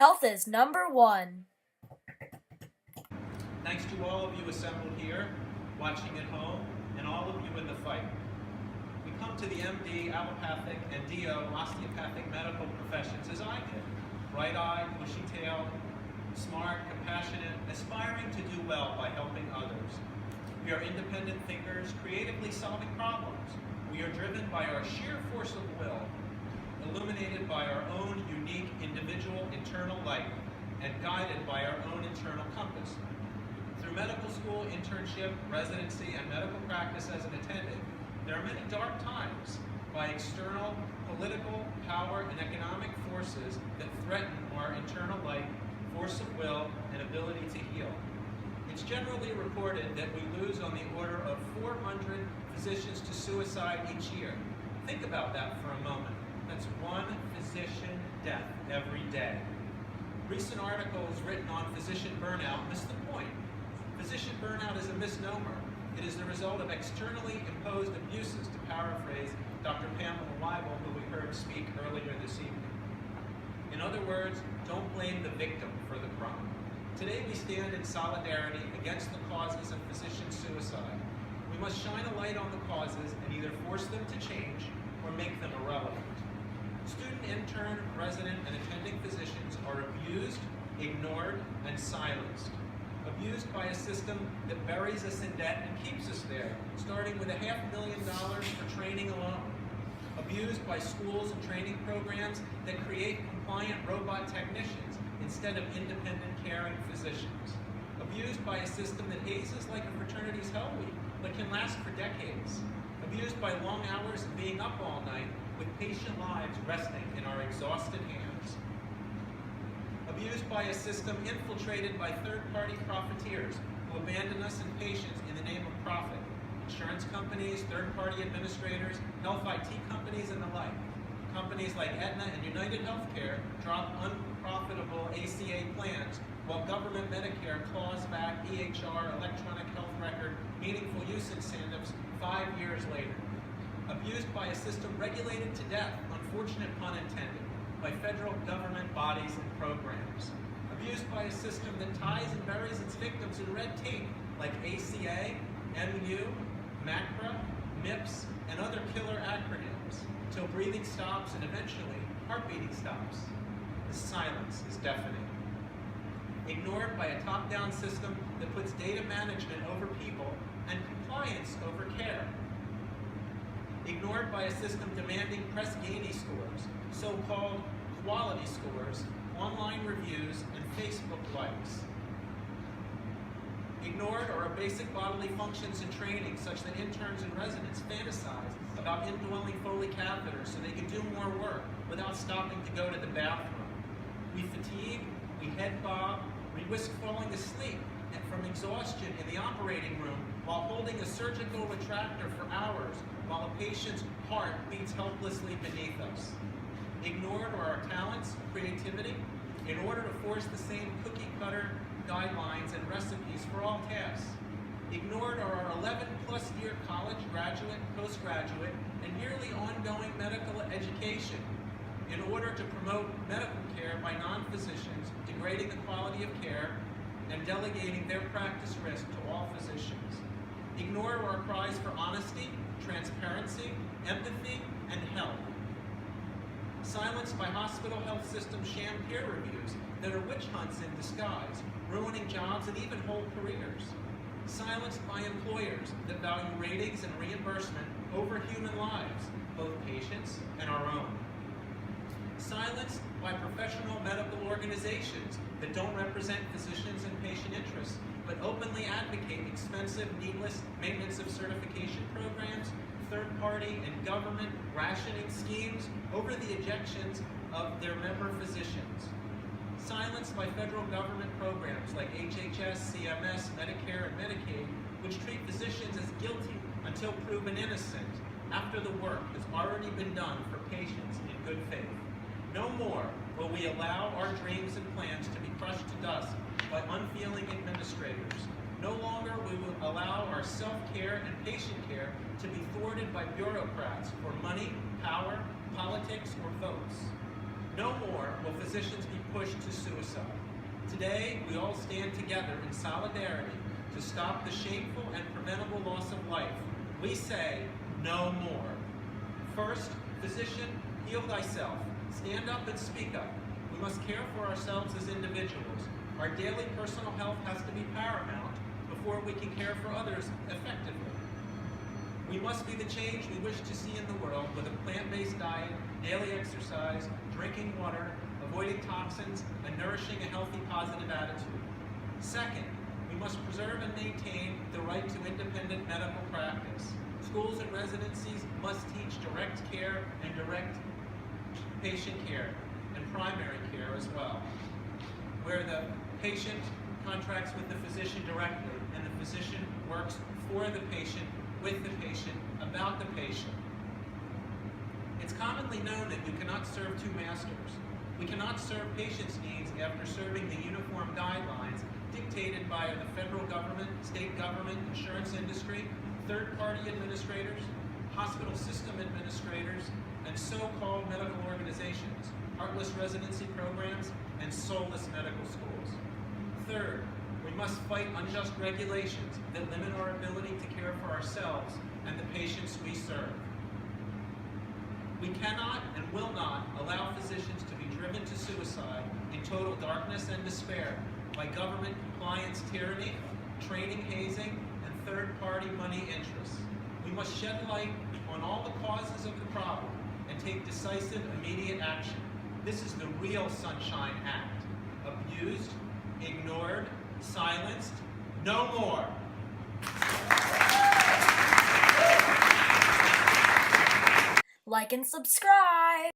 Health is number one. Thanks to all of you assembled here, watching at home, and all of you in the fight. We come to the MD, allopathic, and DO, osteopathic medical professions as I did. Bright-eyed, bushy-tailed, smart, compassionate, aspiring to do well by helping others. We are independent thinkers, creatively solving problems. We are driven by our sheer force of will, illuminated by our own unique individual internal light, and guided by our own internal compass. Through medical school, internship, residency, and medical practice as an attendant, there are many dark times by external, political, power, and economic forces that threaten our internal light, force of will, and ability to heal. It's generally reported that we lose on the order of 400 physicians to suicide each year. Think about that for a moment. That's one physician death every day. Recent articles written on physician burnout miss the point. Physician burnout is a misnomer. It is the result of externally imposed abuses, to paraphrase Dr. Pamela Weibel, who we heard speak earlier this evening. In other words, don't blame the victim for the crime. Today we stand in solidarity against the causes of physician suicide. We must shine a light on the causes and either force them to change or make them irrelevant. Student, intern, resident, and attending physicians are abused, ignored, and silenced. Abused by a system that buries us in debt and keeps us there, starting with $500,000 for training alone. Abused by schools and training programs that create compliant robot technicians instead of independent caring physicians. Abused by a system that hazes like a fraternity's Hell Week, but can last for decades. Abused by long hours of being up all night with patient lives resting in our exhausted hands. Abused by a system infiltrated by third-party profiteers who abandon us and patients in the name of profit. Insurance companies, third-party administrators, health IT companies, and the like. Companies like Aetna and United Healthcare drop unprofitable ACA plans, while government Medicare claws back EHR, electronic health record, meaningful use incentives 5 years later. Abused by a system regulated to death, unfortunate pun intended, by federal government bodies and programs. Abused by a system that ties and buries its victims in red tape like ACA, MU, MACRA, MIPS, and other killer acronyms, till breathing stops and eventually heart beating stops. The silence is deafening. Ignored by a top-down system that puts data management over people and compliance over care. Ignored by a system demanding Press Ganey scores, so-called quality scores, online reviews, and Facebook likes. Ignored are basic bodily functions and training, such that interns and residents fantasize about indwelling Foley catheters so they can do more work without stopping to go to the bathroom. We fatigue, we head bob, we risk falling asleep from exhaustion in the operating room while holding a surgical retractor for hours while a patient's heart beats helplessly beneath us. Ignored are our talents, creativity, in order to force the same cookie-cutter guidelines and recipes for all tasks. Ignored are our 11-plus year college, graduate, postgraduate, and nearly ongoing medical education in order to promote medical care by non-physicians, degrading the quality of care, and delegating their practice risk to all physicians. Ignored are our cries for honesty, transparency, empathy, and help. Silenced by hospital health system sham peer reviews that are witch hunts in disguise, ruining jobs and even whole careers. Silenced by employers that value ratings and reimbursement over human lives, both patients and our own. Silenced by professional medical organizations that don't represent physicians and patient interests, but openly advocate expensive, needless maintenance of certification programs, third-party and government rationing schemes over the ejections of their member physicians. Silenced by federal government programs like HHS, CMS, Medicare, and Medicaid, which treat physicians as guilty until proven innocent after the work has already been done for patients in good faith. No more will we allow our dreams and plans to be crushed to dust by unfeeling administrators. No longer will we allow our self-care and patient care to be thwarted by bureaucrats for money, power, politics, or votes. No more will physicians be pushed to suicide. Today, we all stand together in solidarity to stop the shameful and preventable loss of life. We say, no more. First, physician, heal thyself. Stand up and speak up. We must care for ourselves as individuals. Our daily personal health has to be paramount before we can care for others effectively. We must be the change we wish to see in the world with a plant-based diet, daily exercise, drinking water, avoiding toxins, and nourishing a healthy, positive attitude. Second, we must preserve and maintain the right to independent medical practice. Schools and residencies must teach direct care and direct patient care, and primary care as well, where the patient contracts with the physician directly, and the physician works for the patient, with the patient, about the patient. It's commonly known that you cannot serve two masters. We cannot serve patients' needs after serving the uniform guidelines dictated by the federal government, state government, insurance industry, third-party administrators, hospital system administrators, and so-called medical organizations, heartless residency programs, and soulless medical schools. Third, we must fight unjust regulations that limit our ability to care for ourselves and the patients we serve. We cannot and will not allow physicians to be driven to suicide in total darkness and despair by government compliance tyranny, training hazing, and third-party money interests. We must shed light on all the causes of the problem and take decisive, immediate action. This is the real Sunshine Act. Abused, ignored, silenced, no more. Like and subscribe.